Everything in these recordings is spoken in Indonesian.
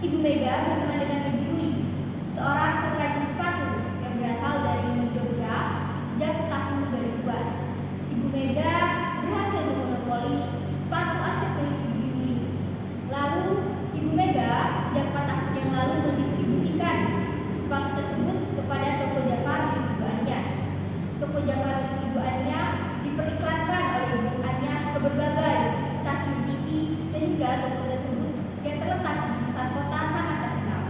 Ibu Mega berteman dengan Ibu Yuli, seorang pengrajin sepatu yang berasal dari Jogja sejak tahun 2000-an. Ibu Mega berhasil memonopoli sepatu aset milik Ibu Yuli. Lalu Ibu Mega sejak 4 tahun yang lalu mendistribusikan sepatu tersebut kepada toko Jafar milik Ibu Ania. Toko Jafar milik Ibu Ania diperiklankan oleh Ibu Ania ke berbagai stasiun TV sehingga toko tersebut yang terletak di pusat kota sangat terkenal.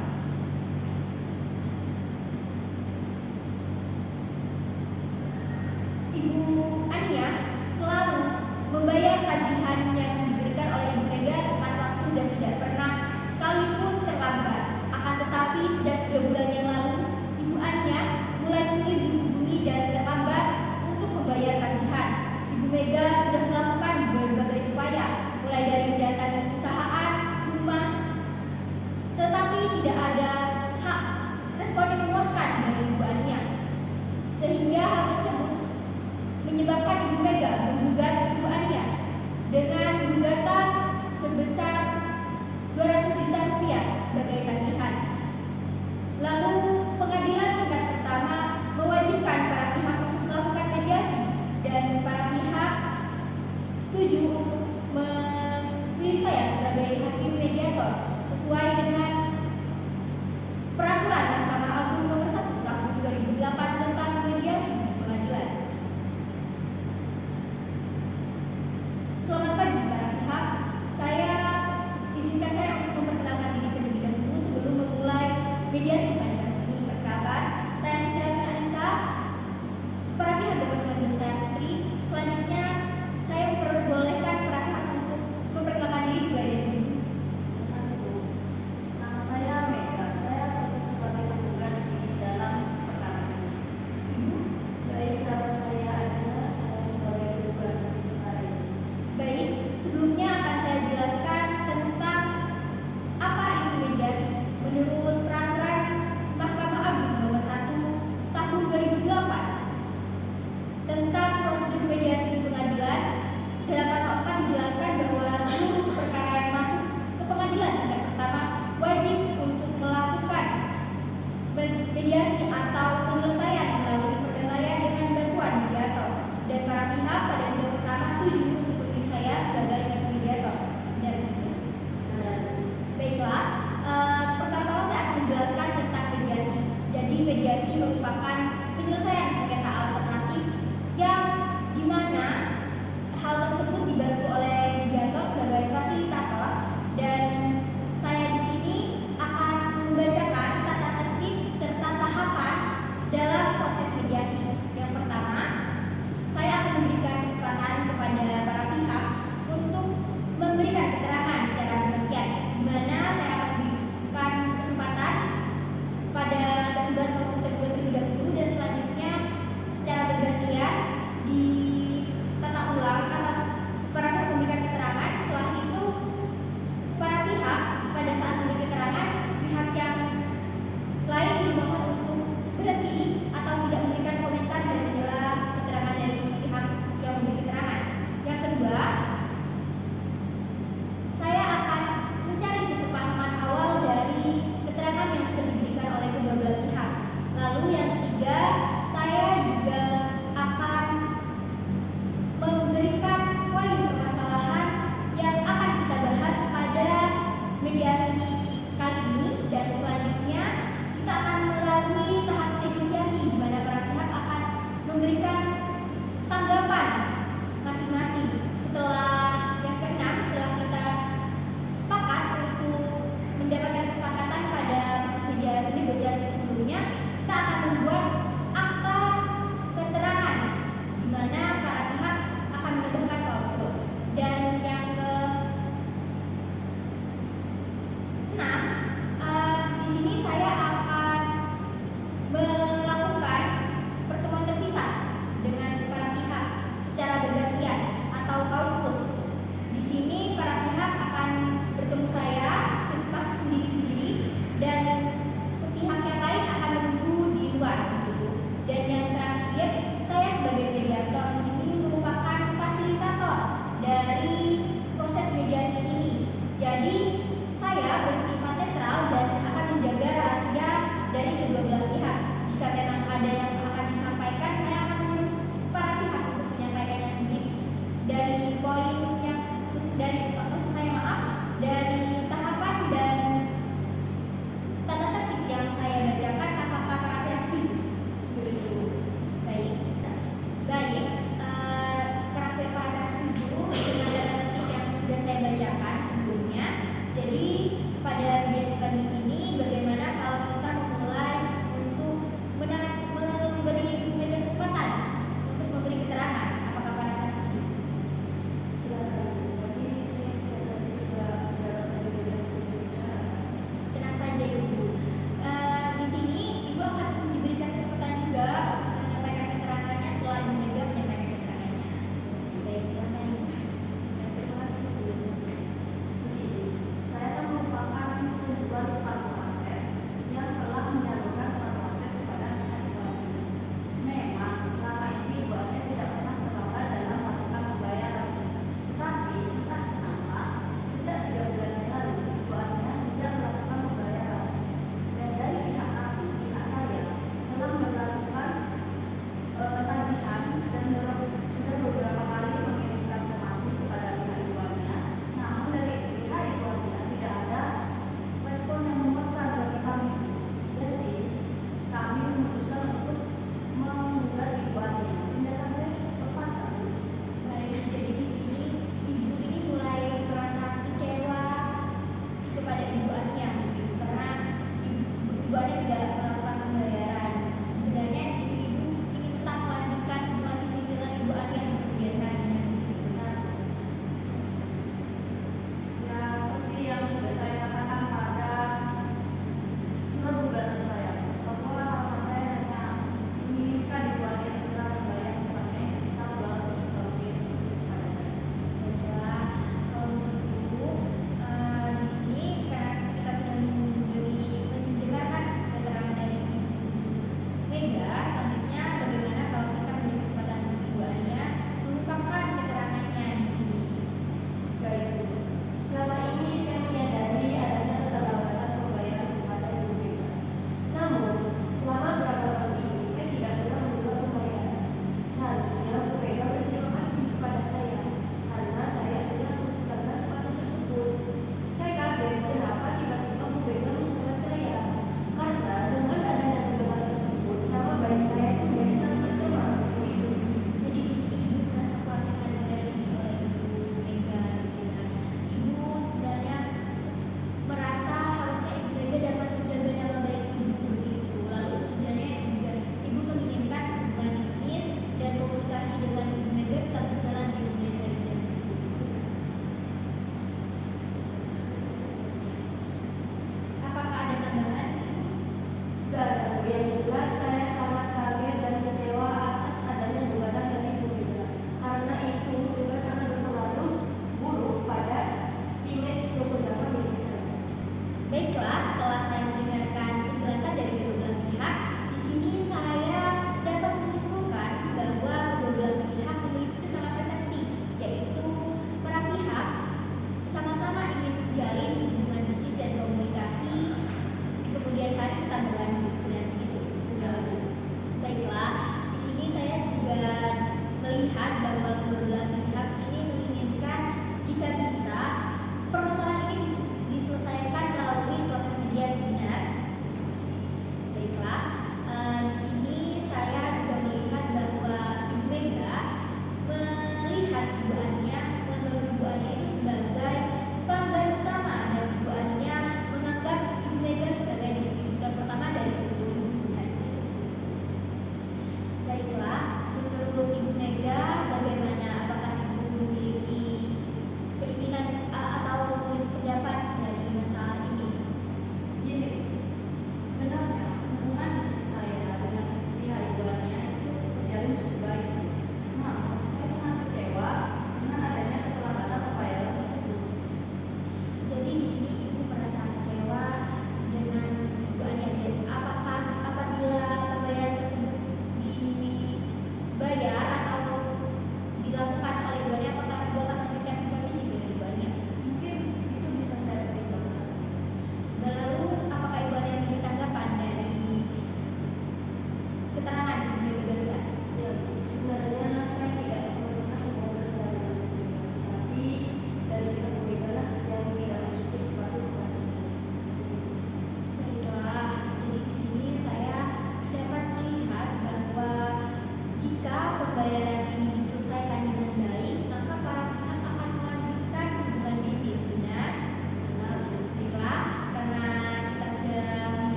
Ibu Ania selalu membayar tagihan yang diberikan oleh Ibu Mega tepat waktu dan tidak pernah sekalipun terlambat. Akan tetapi sejak 3 bulan yang lalu, Ibu Ania mulai sulit dihubungi dan terlambat untuk membayar tagihan. Ibu Mega sudah melakukan berbagai upaya, mulai dari mendatangi perusahaan, rumah, tetapi tidak ada respon yang memuaskan dari Ibu Ania. Sehingga hal tersebut menyebabkan Ibu Mega menggugat Ibu Ania dengan gugatan sebesar 200 juta rupiah sebagai tagihan. Lalu pengadilan tingkat pertama mewajibkan para pihak untuk melakukan mediasi dan para pihak setuju untuk memilih saya sebagai hakim mediator sesuai dengan peraturan Mahkamah Agung nomor 1 tahun 2008 tentang mediasi di pengadilan. Selamat pagi para pihak. Izinkan saya untuk memperkenalkan diri terlebih dahulu sebelum memulai mediasi pada kali ini. Perkenalkan, saya Fitri Anissa. Para pihak dapat memanggil saya Fitri. Selanjutnya, saya memperbolehkan para pihak untuk memperkenalkan diri mulai dari dulu. Terima kasih, Bu. Nama saya Mega. Saya sebagai penggugat di dalam perkara ini. Ibu, Baik, nama saya Adina, saya sebagai penggugat di perkara ini. baik. Sebelumnya akan saya jelaskan tentang apa itu mediasi. Menurut peraturan Mahkamah Agung nomor 1 tahun 2008 tentang prosedur mediasi di pengadilan, dalam pasal 4 dijelaskan bahwa seluruh perkara yang masuk ke pengadilan tingkat pertama wajib untuk melakukan mediasi atau penyelesaian melalui perdamaian dengan bantuan mediator, dan para pihak pada sidang pertama setuju untuk memilih saya sebagai mediator. Dan baiklah, pertama saya akan menjelaskan tentang mediasi. Jadi mediasi merupakan penyelesaian sengketa alternatif yang dimana hal tersebut dibantu oleh mediator sebagai fasilitator, dan saya di sini akan membacakan tata tertib serta tahapan dalam proses mediasi. Yang pertama, saya akan memberikan kesempatan kepada para pihak untuk memberikan keterangan secara bergantian, di mana saya akan memberikan kesempatan pada tergugat maupun tergugat terlebih dahulu, dan selanjutnya secara bergantian ditata ulang para pihak memberikan keterangan. Setelah itu para pihak pada saat memberi keterangan, pihak yang lain dimohon untuk berhenti atau tidak memberikan komentar dan menjela keterangan dari pihak yang memberi keterangan. Yang kedua, saya akan mencari kesepahaman awal dari keterangan yang sudah diberikan oleh kedua belah pihak. Lalu yang ketiga, saya juga akan memberikan poin permasalahan yang akan kita bahas pada mediasi kali ini, dan selanjutnya kita akan melalui tahap negosiasi di mana para pihak akan memberikan tanggapan masing-masing. Setelah yang keenam, setelah kita sepakat untuk mendapatkan kesepakatan pada proses negosiasi sebelumnya, kita akan membuat akta keterangan di mana para pihak akan menambahkan klausul. Dan yang keenam, di sini saya akan melakukan pertemuan terpisah dengan para pihak secara bergantian atau kaukus. Di sini para pihak akan bertemu saya sendiri-sendiri, dan pihak yang lain akan menunggu di luar. Dan yang terakhir, saya sebagai mediator di sini merupakan fasilitator dari proses mediasi ini. Jadi saya bersifat netral netral dan akan menjaga rahasia dari kedua belah pihak. Jika memang ada yang akan disampaikan, saya akan menyuruh para pihak untuk menyampaikannya sendiri. Dari poin yang maksud saya dari tahapan dan tata tertib yang saya bacakan, apakah para pihak setuju? Setuju. Baik. Baik. Para pihak setuju dengan tata tertib yang sudah saya bacakan sebelumnya. Jadi pada mediasi pagi ini, bagaimana kalau kita memulai untuk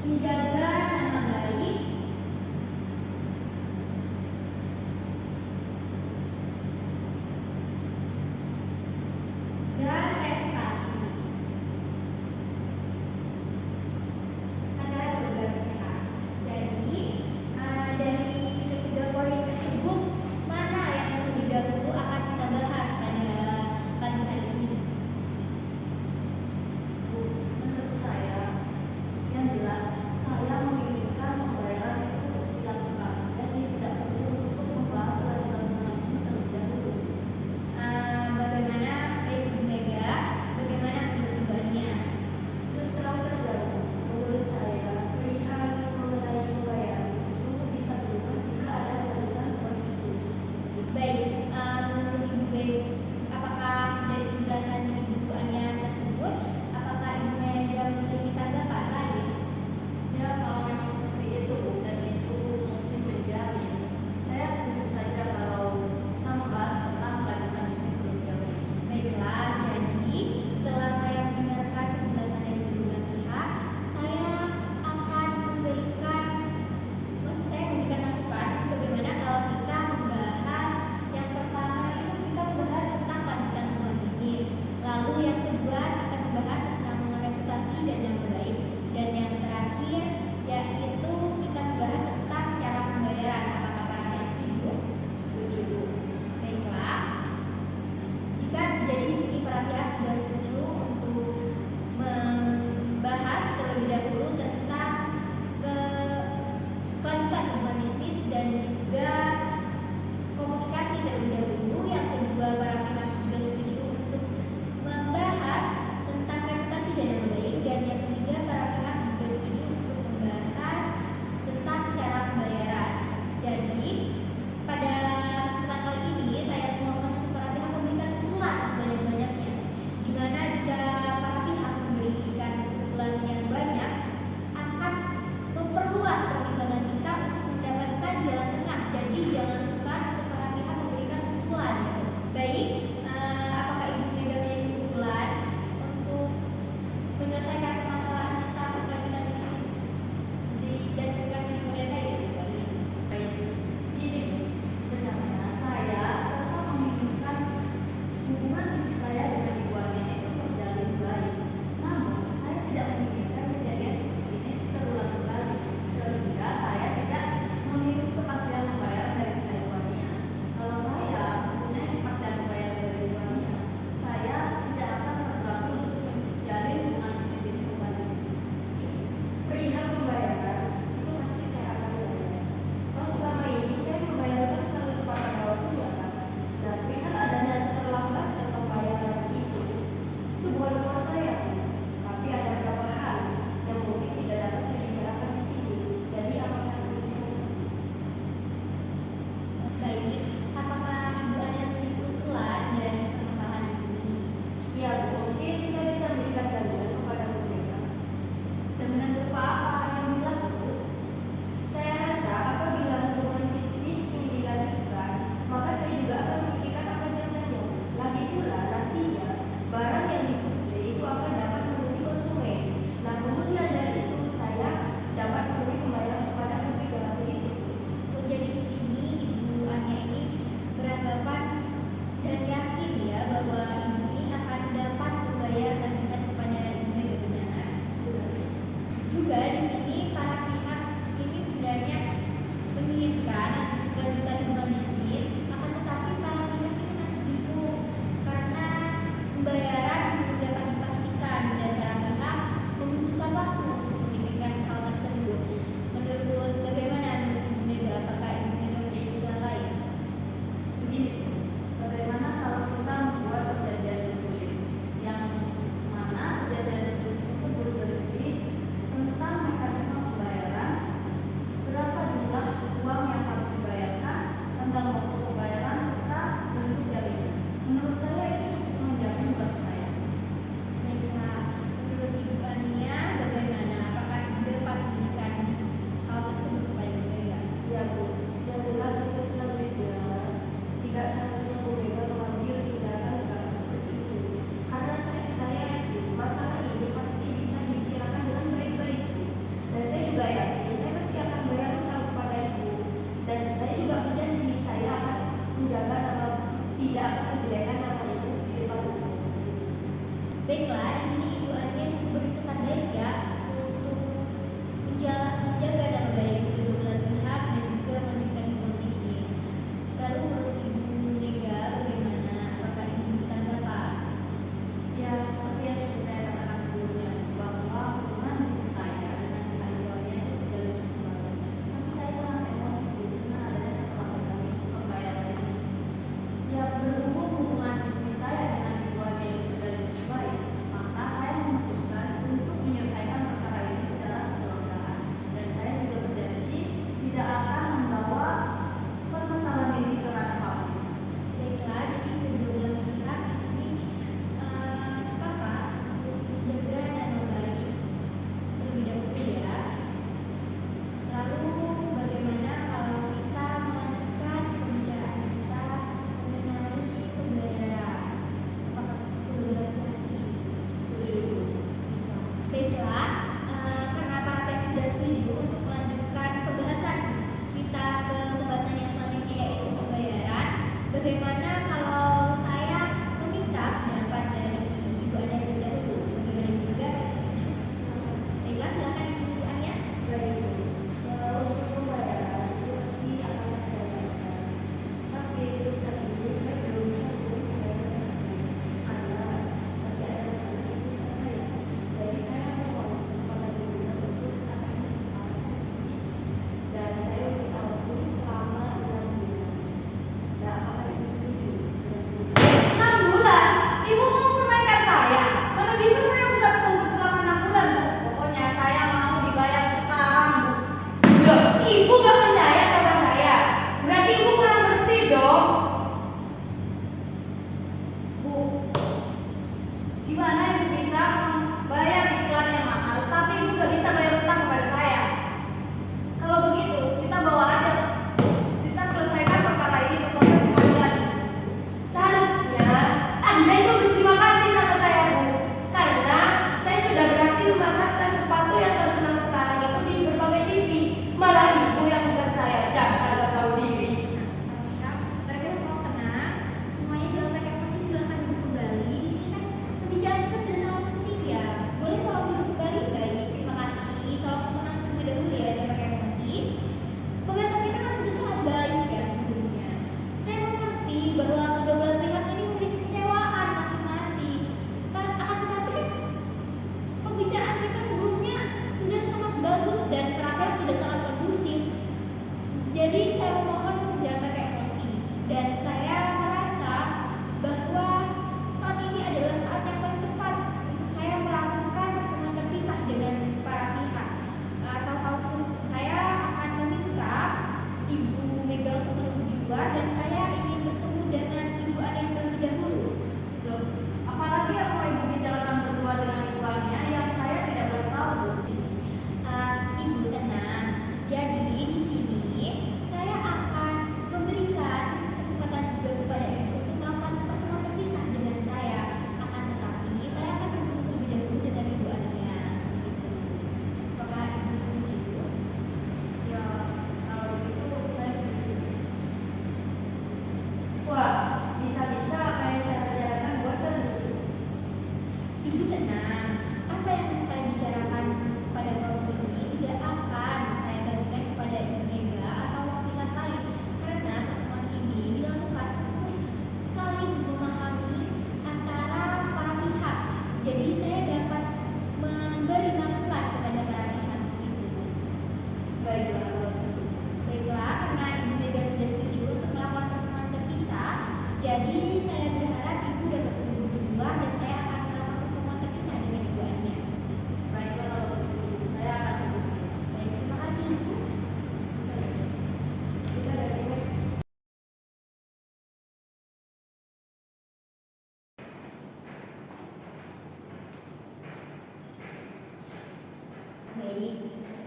menjaga nama baik, dan reputasi. Antara kedua pihak. Jadi dari ketiga poin tersebut mana yang terlebih dahulu akan kita bahas pada pagi hari ini? Bu, menurut saya yang jelas saya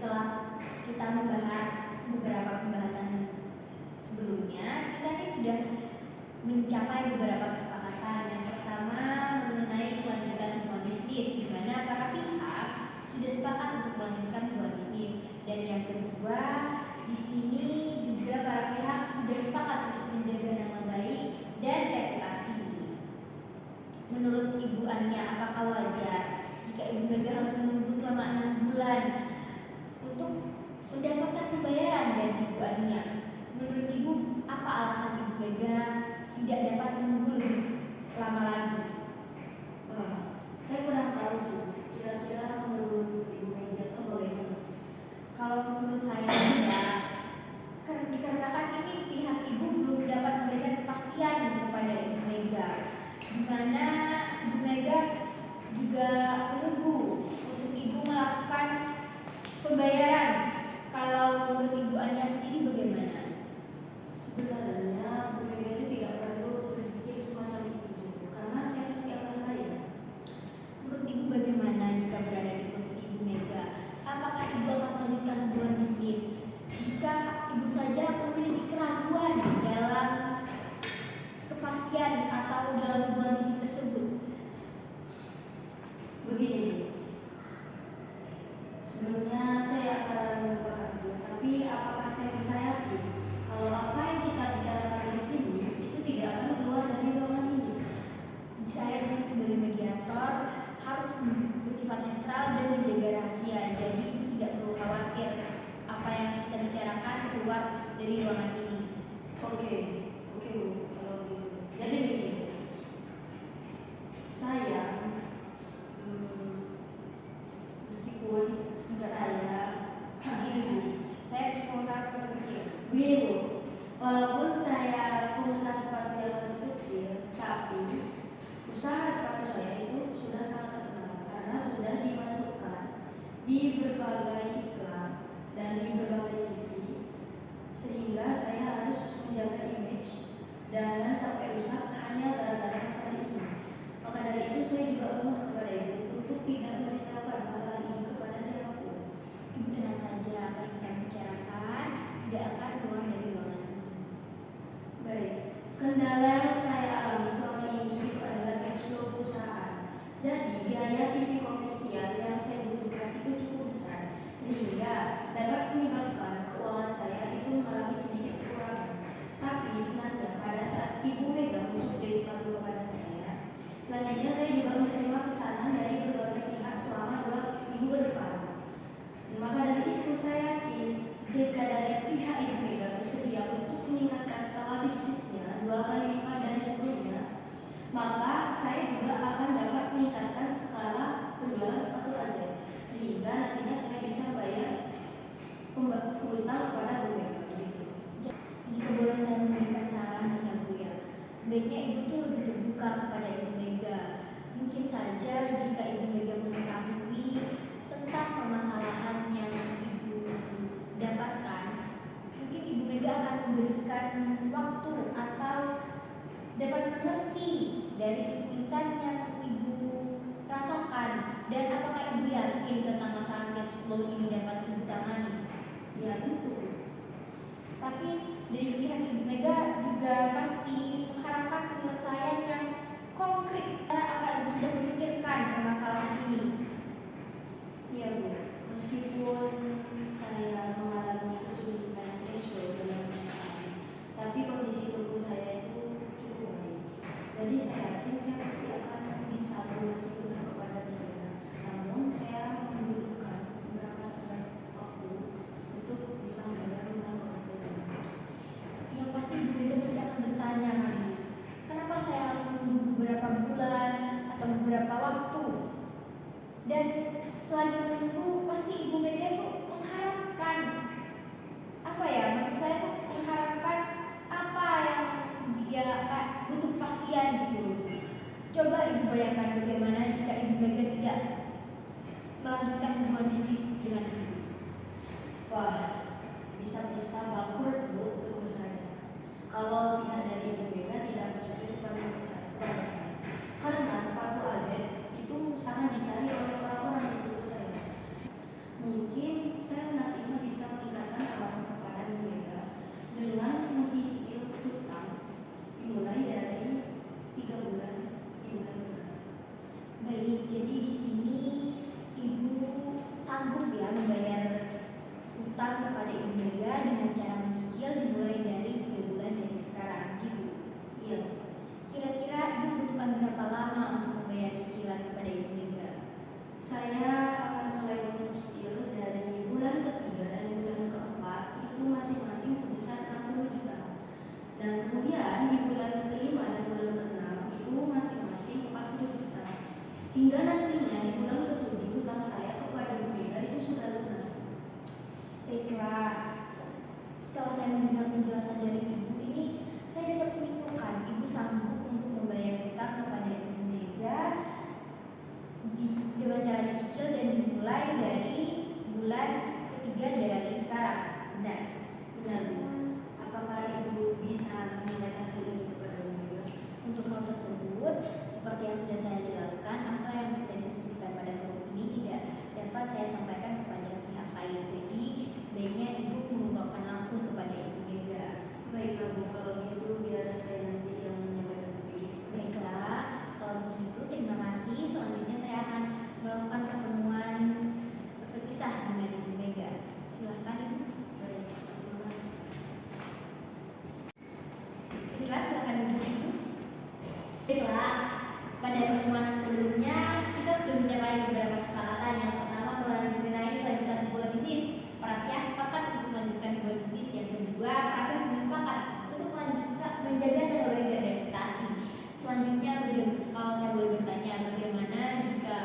setelah kita membahas beberapa pembahasan sebelumnya, kita ini sudah mencapai beberapa kesepakatan. Yang pertama mengenai kelanjutan hubungan bisnis, di mana para pihak sudah sepakat untuk melanjutkan hubungan bisnis. Dan yang kedua, di sini juga para pihak sudah sepakat untuk menjaga nama baik dan reputasi. Menurut Ibu Ania, apakah wajar jika Ibu Mega harus menunggu selama 6 bulan untuk mendapatkan pembayaran dari Ibu Ania? Menurut Ibu, apa alasan Ibu Mega tidak dapat menunggu lebih lama lagi? Saya kurang tahu sih. Kira-kira menurut Ibu Mega itu bagaimana? Kalau menurut saya tidak, dikarenakan ini pihak Ibu belum dapat memberikan kepastian kepada Ibu Mega, di mana Ibu Mega juga menunggu untuk Ibu melakukan pembayaran. Kalau menurut Ibu Ania sendiri bagaimana? Sebenarnya Bu Mega itu tidak perlu berpikir semacam itu, karena saya pasti akan bayar. Menurut Ibu bagaimana jika berada di posisi Ibu Mega? Apakah Ibu akan melanjutkan hubungan bisnis jika Ibu saja memiliki keraguan dalam kepastian atau dalam hubungan bisnis tersebut? Begini, sebelumnya saya akan membuka kartu, tapi apakah saya bisa yakin kalau apa yang kita bicarakan di sini itu tidak akan keluar dari ruangan ini? Saya di sini sebagai mediator harus bersifat netral dan menjaga rahasia. Jadi Ibu tidak perlu khawatir apa yang kita bicarakan keluar dari ruangan ini. Oke Bu, kalau gitu. Jadi begini, saya meskipun saya Ibu, saya pengusaha sepatu kecil. begini Bu, walaupun saya pengusaha sepatu yang masih kecil, tapi usaha sepatu saya itu sudah sangat terkenal karena sudah dimasukkan di berbagai iklan dan di berbagai TV, sehingga saya harus menjaga image dan sampai rusak hanya gara-gara masalah ini. Maka dari itu saya juga mohon kepada Ibu untuk tidak memberitahukan masalah ini kepada siapapun. Ibu tenang saja, apa yang kita bicarakan tidak akan keluar dari ruangan ini. Baik, kendala yang saya alami selama ini itu adalah cash flow perusahaan. Jadi biaya TV komersial yang saya butuhkan itu cukup besar, sehingga dapat menyebabkan keuangan saya itu mengalami sedikit kekurangan. Tapi sebenarnya pada saat Ibu Mega mensuplai sepatu kepada saya, selanjutnya saya juga menerima pesanan dari berbagai pihak selama 2 minggu ke depan. Dan maka dari itu saya yakin jika dari pihak Ibu Mega bersedia untuk meningkatkan skala bisnisnya 2 kali lipat dari sebelumnya, maka saya juga akan dapat meningkatkan skala penjualan sepatu AZ, sehingga nantinya saya bisa bayar hutang kepada Bu Mega. Jika boleh saya memberikan saran nih ya Bu ya, sebaiknya Ibu tuh lebih terbuka kepada Ibu Mega. Mungkin saja jika Ibu Mega mengetahui tentang permasalahan yang Ibu dapatkan, mungkin Ibu Mega akan memberikan waktu atau dapat mengerti dari kesulitan yang Ibu rasakan, dan apakah Ibu yakin tentang masalah cash flow ini dapat Ibu tangani? Ya tentu. Tapi dari pihak Ibu Mega juga pasti mengharapkan penyelesaian yang konkret. Apa Ibu sudah memikirkan permasalahan ini? Iya Bu, meskipun saya mengalami kesulitan cash flow dalam perusahaan, tapi kondisi tubuh saya itu cukup baik. Jadi saya yakin saya pasti akan bisa melunasi hutang kepada mereka. Namun saya membutuhkan beberapa waktu untuk bisa membayar hutang kepada mereka. Yang pasti Ibu Mega pasti akan bertanya kan, kenapa saya harus menunggu beberapa bulan atau beberapa waktu? Dan selagi menunggu pasti Ibu Mega itu mengharapkan apa ya? Maksud saya itu mengharapkan apa yang dia butuh kepastian gitu. Coba Ibu bayangkan bagaimana jika Ibu Mega tidak melanjutkan hubungan bisnis dengan Ibu. Wah, bisa-bisa bangkrut Bu untuk usaha. Kalau pihak dari Ibu Mega tidak bersetuju kepada saya, karena sepatu AZ itu sangat dicari oleh orang-orang di tubuh saya. Mungkin saya Baiklah, setelah saya mendengar penjelasan dari Ibu ini, saya dapat menyimpulkan Ibu sanggup untuk membayar hutang kepada Ibu Mega dengan cara dicicil dan dimulai dari bulan ketiga dari sekarang. Benar? Benar, Bu. Apakah Ibu bisa menyampaikan hal ini kepada Bu Mega? Untuk hal tersebut, seperti yang sudah saya jelaskan, apa yang kita diskusikan pada forum ini tidak dapat saya sampaikan kepada pihak lain. Jadi, sebaiknya Ibu mengungkapkan langsung kepada Ibu Mega. Baiklah, Bu. Kalau gitu biar saya nanti yang menyampaikan sedikit. Baiklah, kalau begitu terima kasih. Selanjutnya saya akan melakukan pertemuan berpisah dengan Ibu Mega. Silahkan Ibu. Baik, terima kasih. Baiklah, silakan duduk Ibu. Baiklah, pada pertemuan sebelumnya kita sudah mencapai beberapa kesepakatan. Yang pertama melanjutkan hubungan bisnis. Para pihak sepakat untuk melanjutkan hubungan bisnis. Yang kedua, para pihak juga sepakat untuk melanjutkan menjaga nama baik dan reputasi. Selanjutnya, kalau saya boleh bertanya, bagaimana jika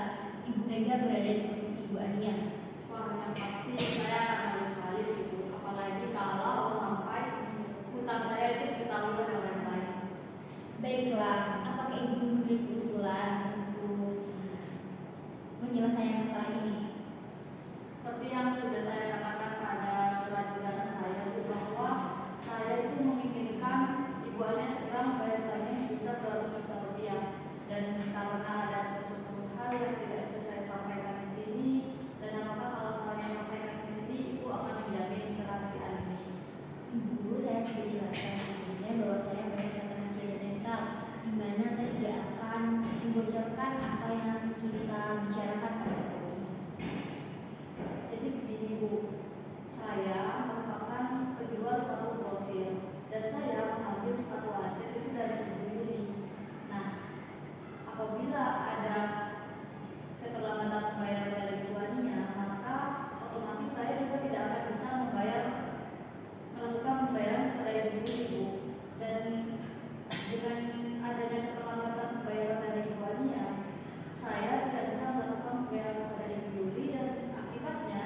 Ibu Mega berada di posisi Ibu Ania? Wah, yang pasti saya akan harus sekali sih, Bu. Apalagi kalau sampai hutang saya itu diketahui oleh orang lain. Baiklah, apakah Ibu memiliki usulan untuk menyelesaikan masalah ini? Seperti yang sudah saya katakan pada surat gugatan saya itu bahwa saya itu menginginkan Ibu Ania segera membayar hutangnya yang sebesar 200 juta rupiah. Dan karena ada sesuatu hal yang tidak bisa saya sampaikan di sini, dan apakah kalau saya sampaikan di sini Ibu akan menjamin kerahasiaan ini? Ibu, saya sudah jelaskan sebelumnya bahwa saya berdasarkan rahasia dan netral, di mana saya tidak akan membocorkan apa yang kita bicarakan pada forum ini. Jadi begini, Bu, saya merupakan penjual suatu grosir dan saya mengambil suatu aset itu dari Ibu Yuli. Nah, apabila ada keterlambatan pembayaran dari Ibu Ania, maka otomatis saya juga tidak akan bisa melakukan pembayaran kepada Ibu Yuli, Bu. Dan dengan adanya keterlambatan pembayaran dari Ibu Ania, saya tidak bisa melakukan pembayaran kepada Ibu Yuli dan akibatnya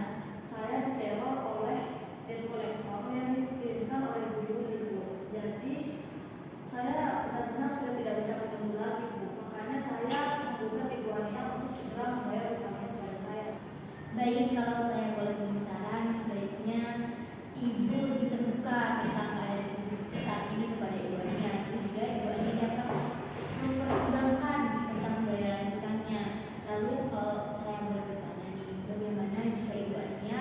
saya diteror oleh debt collector yang dikirimkan oleh Ibu Yuli, Bu. Jadi saya benar-benar sudah tidak bisa menunggu lagi, Bu. Makanya saya menggugat Ibu Ania untuk segera membayar hutangnya kepada saya. Baik, kalau saya boleh memberi saran, sebaiknya Ibu lebih terbuka tentang keadaan Ibu saat ini kepada Ibu Ania, sehingga Ibu Ania dapat mempertimbangkan tentang pembayaran hutangnya. Lalu kalau saya boleh bertanya nih, bagaimana jika Ibu Ania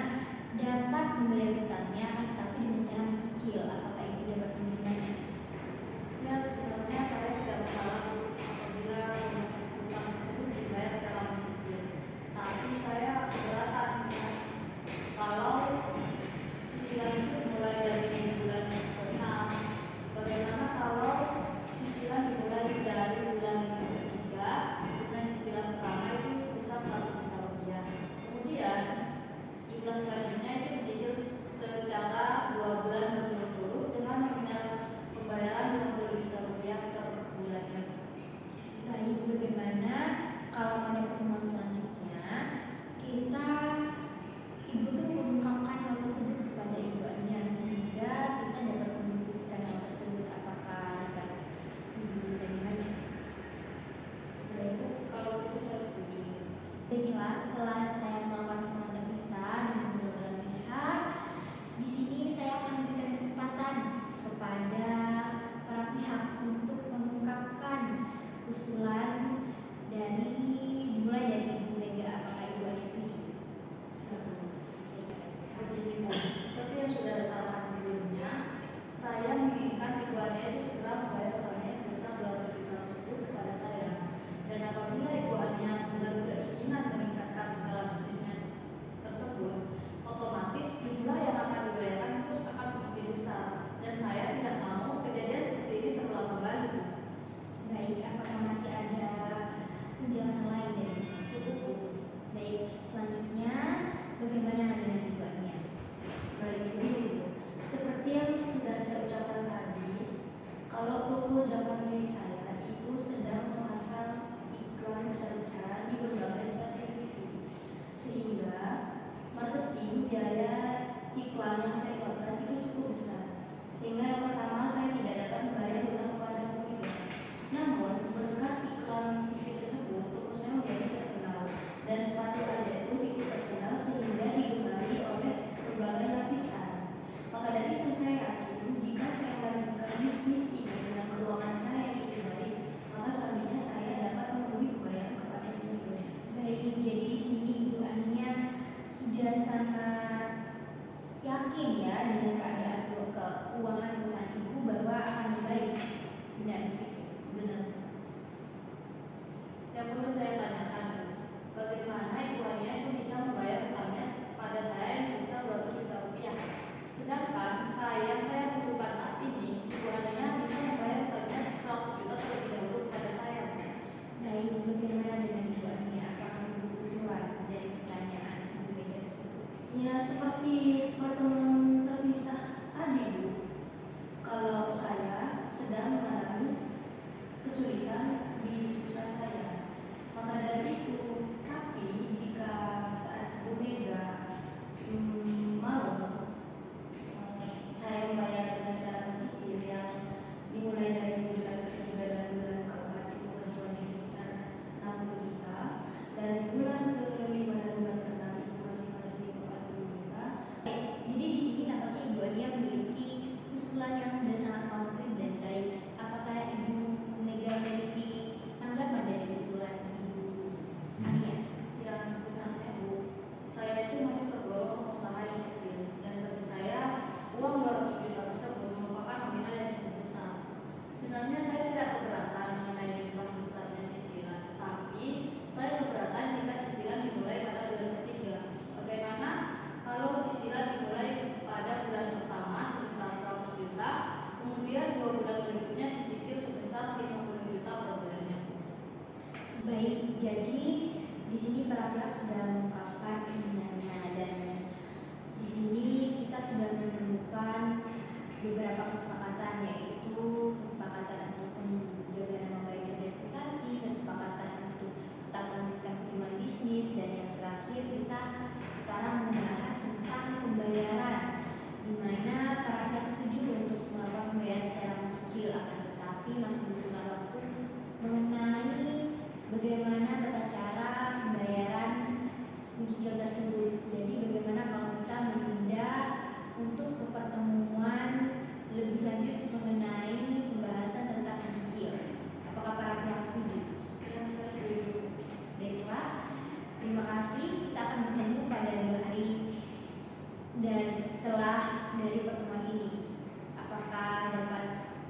dapat membayar hutangnya tetapi dengan cara mencicil? Apakah Ibu dapat menerimanya? Ya, sebenarnya saya tidak masalah, Bu, apabila hutang tersebut dibayar secara mencicil. Tapi saya keberatan kalau cicilan itu dimulai dari bulan ke-6. Bagaimana kalau cicilan dimulai dari bulan ke-3 dengan cicilan pertama itu sebesar 1 juta rupiah. Kemudian jumlah selanjutnya itu dicicil secara 2 bulan berturut-turut dengan nominal pembayaran 50 juta rupiah per bulannya. Baik, bagaimana kalau pada pertemuan selanjutnya kita Ibu tuh mengungkapkan hal tersebut kepada Ibu Ania sehingga kita dapat mendiskusikan hal tersebut, apakah dapat Ibu menerimanya? Baik, Bu, kalau itu saya setuju. Baiklah, setelah saya melakukan pertemuan terpisah dengan kedua belah pihak, yakin ya dengan keadaan keuangan perusahaan ibu bahwa akan baik. Benar begitu? Benar. Yang perlu saya tanyakan, bagaimana ibuannya itu bisa membayar utangnya pada saya yang sebesar 200 juta rupiah. Sedangkan yang saya butuhkan saat ini, ibuannya bisa membayar utangnya 100 juta terlebih dahulu kepada saya. Baik, bagaimana dengan ibu Ani? Apakah menurut usulan dari pertanyaan Ibu Mega tersebut? Ya seperti pertemuan terpisah tadi Bu, kalau saya sedang mengalami kesulitan di usaha saya, maka dari itu, tapi jika saat Bu Mega mau saya membayar dengan cara mencicil yang dimulai dari bulan ketiga dan bulan keempat itu masih wajib sebesar 60 juta, dan di bulan kelima dan bulan keenam itu masing-masing 40 juta. Jadi di sini tampaknya Ibu Ania memiliki usulan yang sudah sangat konkret dan baik. Apakah Ibu Mega memiliki tanggapan dari usulan Ibu Ania? Ya sebenarnya Bu, saya itu masih tergolong pengusaha yang kecil, dan bagi saya uang 200 juta tersebut merupakan nominal yang cukup besar. Sebenarnya saya tidak keberatan mengenai jumlah besarnya cicilan, tapi saya keberatan jika cicilan dimulai pada bulan ketiga. Bagaimana kalau cicilan dimulai pada bulan pertama sebesar 100 juta, kemudian 2 bulan berikutnya dicicil sebesar 50 juta per bulannya? Baik, jadi di sini para pihak sudah mengungkapkan keinginannya dan di sini kita sudah menemukan beberapa kesepakatan, yaitu kesepakatan untuk menjaga nama baik dan reputasi, kesepakatan untuk tetap melanjutkan hubungan bisnis, dan yang terakhir kita sekarang membahas tentang pembayaran, di mana para pihak setuju untuk melakukan pembayaran secara mencicil, akan tetapi masih membutuhkan waktu mengenai bagaimana tata cara pembayaran mencicil tersebut. Jadi bagaimana kalau kita menunda untuk ke pertemuan lebih lanjut mengenai pembahasan tentang mencicil. Apakah para pihak setuju? Ya, saya setuju. Baiklah, terima kasih. Kita akan bertemu pada 2 hari dan setelah dari pertemuan ini. Apakah dapat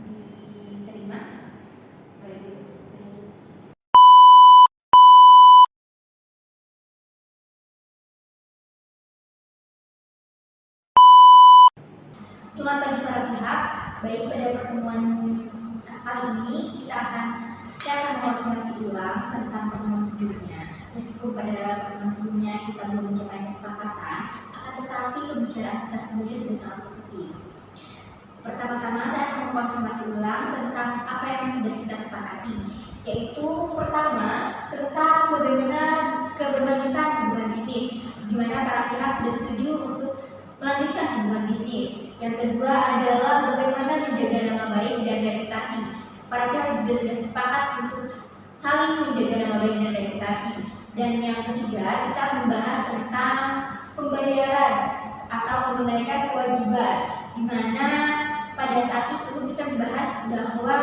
diterima? Baik, Bu. Selamat pagi para pihak. Baik, pada pertemuan kali ini saya akan mengonfirmasi ulang tentang pertemuan sebelumnya. Meskipun pada pertemuan sebelumnya kita belum mencapai kesepakatan, akan tetapi pembicaraan kita sebelumnya sudah sangat positif. Pertama-tama saya akan mengkonfirmasi ulang tentang apa yang sudah kita sepakati, yaitu pertama tentang bagaimana keberlanjutan hubungan bisnis, di mana para pihak sudah setuju untuk melanjutkan hubungan bisnis. Yang kedua adalah bagaimana menjaga nama baik dan reputasi. Para pihak juga sudah sepakat untuk saling menjaga nama baik dan reputasi. Dan yang ketiga, kita membahas tentang pembayaran atau menunaikan kewajiban, di mana pada saat itu kita membahas bahwa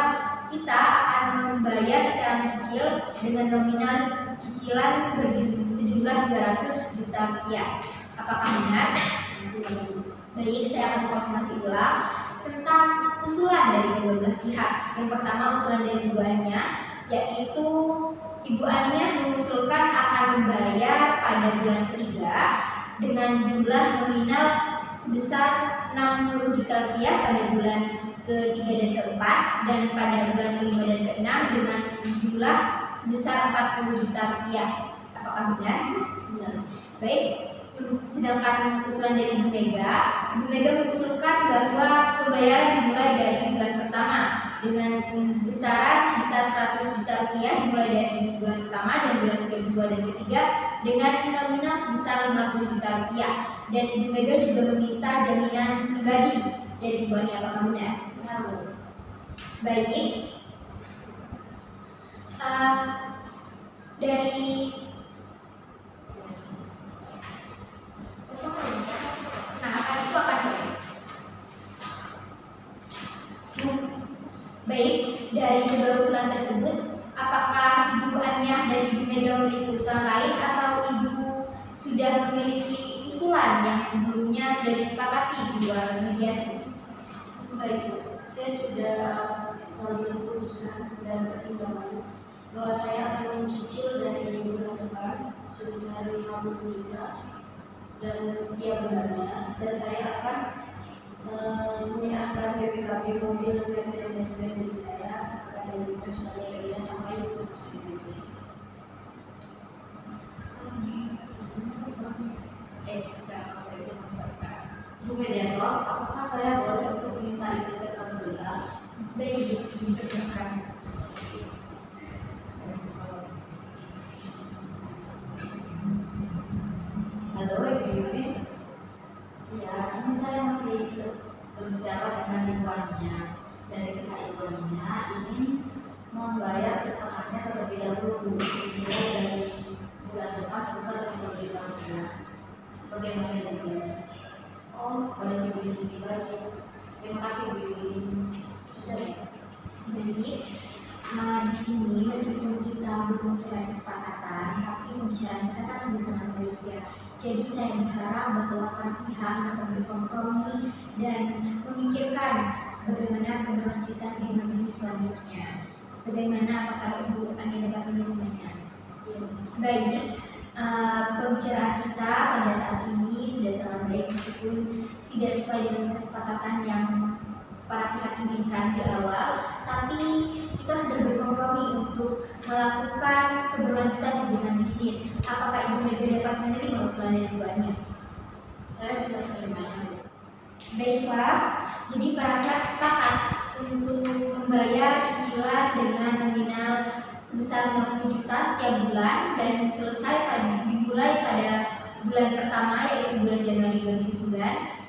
kita akan membayar secara mencicil dengan nominal cicilan sejumlah 200 juta rupiah. Apakah benar? Baik, saya akan konfirmasi ulang tentang usulan dari kedua belah pihak. Yang pertama usulan dari Ibu Ania, yaitu Ibu Ania mengusulkan akan membayar pada bulan ketiga dengan jumlah nominal sebesar 60 juta rupiah pada bulan ketiga dan keempat, dan pada bulan kelima dan keenam dengan jumlah sebesar 40 juta rupiah. Apakah benar? Benar. Baik. Sedangkan usulan dari Ibu Mega mengusulkan bahwa pembayaran dimulai dari bulan pertama dengan besaran sebesar 100 juta rupiah dimulai dari bulan pertama, dan bulan kedua dan ketiga dengan nominal sebesar 50 juta rupiah. Dan Ibu Mega juga meminta jaminan pribadi dari Ibu Ani. Apakah benar? Baik. Dari Baik, dari kedua usulan tersebut, apakah Ibu Ania dan Ibu Mega memiliki usulan lain, atau Ibu sudah memiliki usulan yang sebelumnya sebelumnya sudah disepakati di luar mediasi? Baik, saya sudah mengambil keputusan dan pertimbangan bahwa saya akan mencicil dari bulan depan sebesar 50 juta dan tiap bulannya, dan saya akan menyerahkan BPKB mobil Mercedes dari saya kepada Dinas sebagai kerja sampai lulus BPKB. Bu Mediator, apakah saya boleh untuk meminta isi catatan sebentar? Baik, dipersilakan. Halo Ibu Yuni. Iya, ini saya masih berbicara dengan ibuannya. Dari pihak ibuannya ingin membayar setengahnya terlebih dahulu dimulai dari bulan depan sebesar 50 juta rupiah. Bagaimana Ibu? Oh, baik Ibu Yuni, baik. Terima kasih Ibu Yuni. Sudah ya? Jadi, di sini meskipun kita belum mencapai kesepakatan, tapi pembicaraan kita kan sudah sangat baik ya. Jadi saya berharap bahwa para pihak dapat berkompromi dan memikirkan bagaimana keberlanjutan hubungan ini selanjutnya. Bagaimana, apakah Ibu Ani dapat menerimanya? Ya. Baik, pembicaraan kita pada saat ini sudah sangat baik meskipun tidak sesuai dengan kesepakatan yang para pihak inginkan di awal, tapi kita sudah berkompromi untuk melakukan keberlanjutan hubungan bisnis. Apakah Ibu Mega dapat menerima usulan dari Ibu Ani? Saya bisa menerimanya. Baiklah, jadi para pihak sepakat untuk membayar cicilan dengan nominal sebesar 50 juta setiap bulan dan dimulai pada bulan pertama yaitu bulan Januari 2009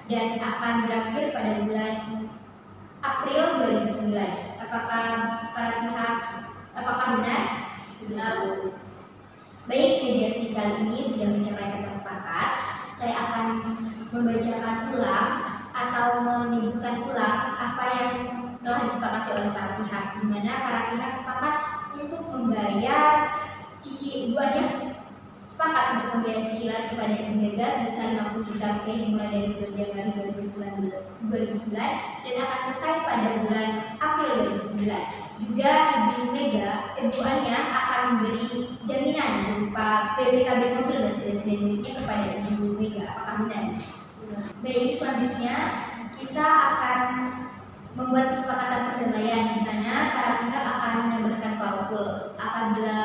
dan akan berakhir pada bulan April 2009. Apakah benar? Benar. Baik, mediasi kali ini sudah mencapai kata sepakat. Saya akan membacakan ulang atau menyebutkan ulang apa yang telah disepakati oleh para pihak, di mana para pihak sepakat untuk membayar sepakat untuk membayar cicilan kepada Ibu Mega sebesar 50 juta rupiah dimulai dari bulan Januari 2009 dan akan selesai pada bulan April 2009. Juga Ibu Ania akan memberi jaminan berupa BPKB mobil Mercedes miliknya kepada Ibu Mega. Apakah benar? Baik, selanjutnya kita akan membuat kesepakatan perdamaian di mana para pihak akan menambahkan klausul apabila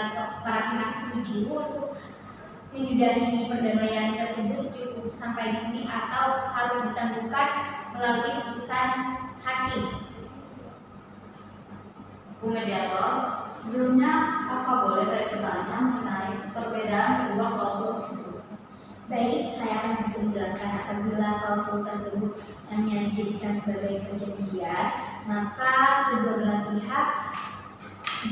para pihak setuju untuk menyudahi perdamaian tersebut cukup sampai di sini atau harus ditangguhkan melalui putusan hakim. Bu Mediator, sebelumnya apa boleh saya bertanya mengenai perbedaan kedua klausul tersebut? Baik, saya akan sedikit menjelaskan. Apabila klausul tersebut hanya dijadikan sebagai perjanjian, maka kedua belah pihak,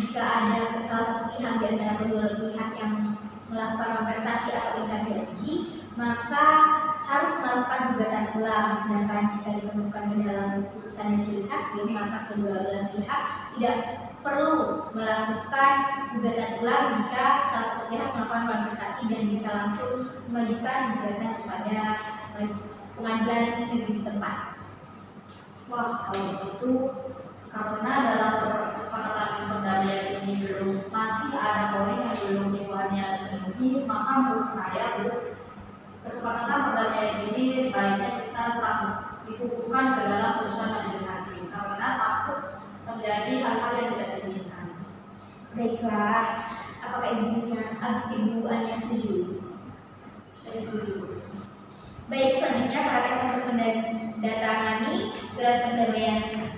jika ada salah satu pihak di antara kedua belah pihak yang melakukan konvertasi atau ingkar janji, maka harus melakukan gugatan ulang. Sedangkan jika ditemukan di dalam putusan majelis hakim, maka kedua belah pihak tidak perlu melakukan gugatan ulang jika salah satu pihak melakukan konversasi dan bisa langsung mengajukan gugatan kepada pengadilan negeri setempat. Wah, kalau begitu, karena dalam kesepakatan perdamaian ini masih ada poin yang belum dibuatnya penuhi, maka menurut saya Bu, kesepakatan perdamaian ini baiknya kita tetap dikukuhkan ke dalam putusan majelis hakim karena takut terjadi hal-hal yang tidak diinginkan. Baiklah, apakah Ibu Ania setuju? Saya setuju. Baik, selanjutnya para pihak untuk mendatangani surat perdamaian.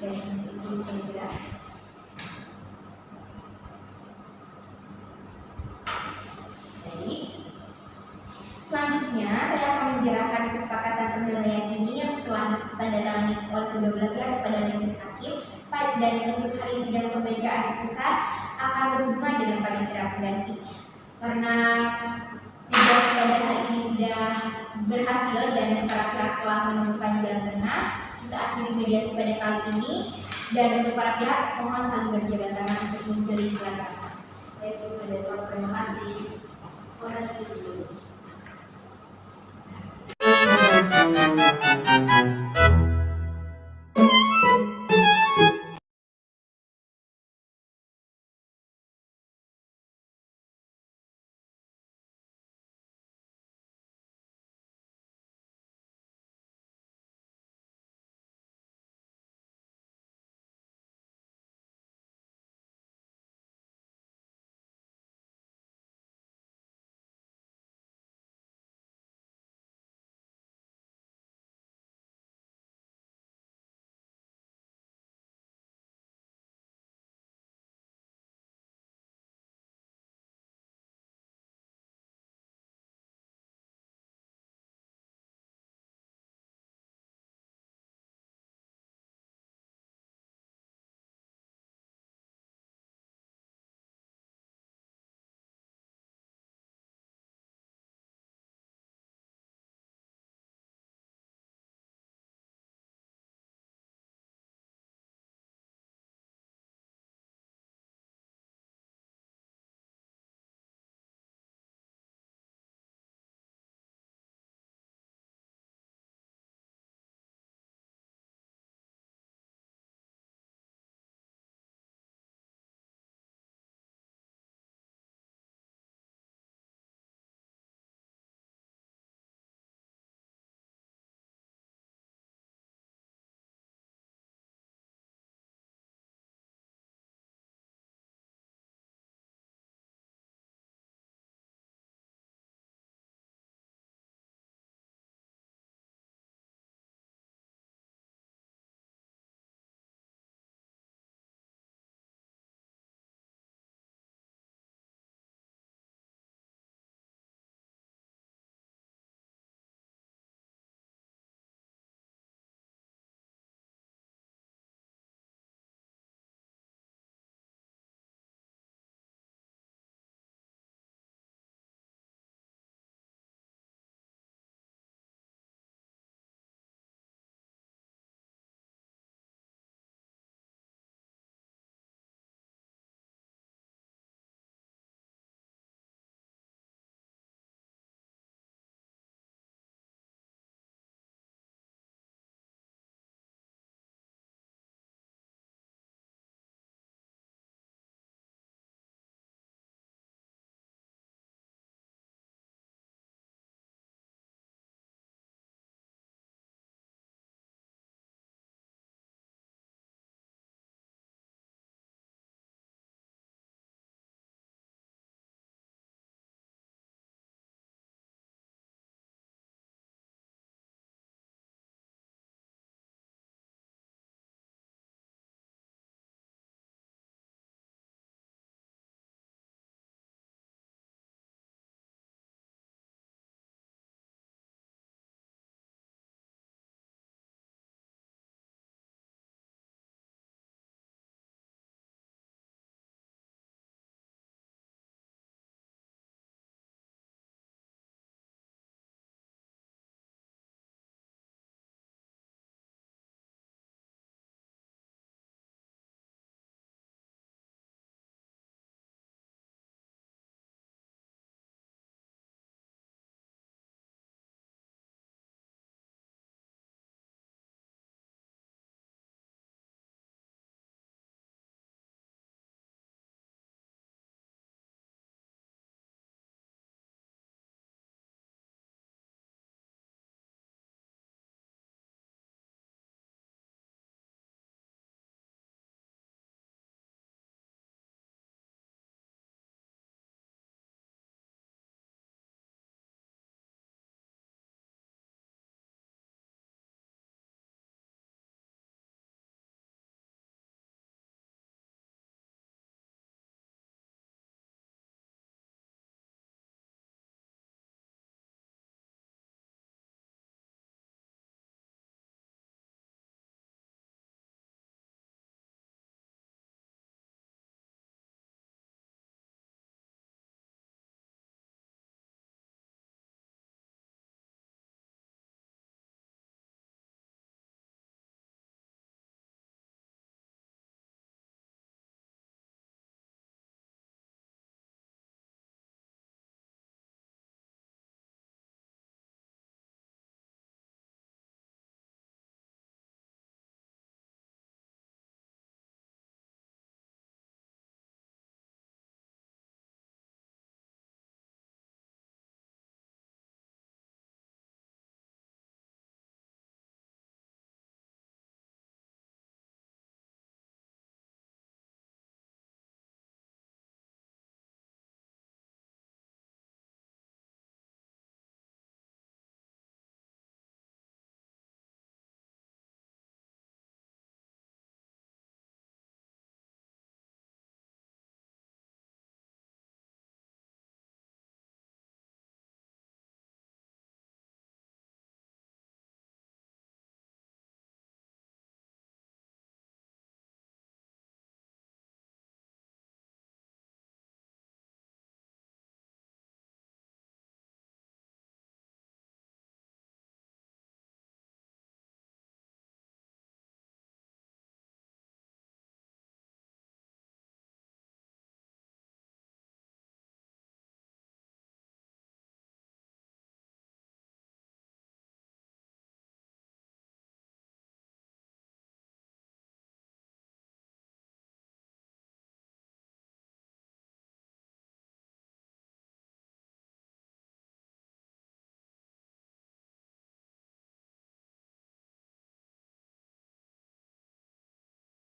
Baik, Ibu Mega. Baik. Selanjutnya, saya akan menjelaskan kesepakatan perdamaian ini yang telah ditandatangani oleh kedua belah pihak kepada majelis hakim dan untuk hari sidang pembacaan putusan akan berhubungan dengan panitia pengganti. Karena mediasi pada hari ini sudah berhasil dan para pihak telah menemukan jalan tengah, kita akhiri mediasi pada kali ini dan untuk para pihak mohon saling berjabat tangan untuk menjadi silakan. Baik, Bu Pendeta, terima kasih. Terima kasih, Bu.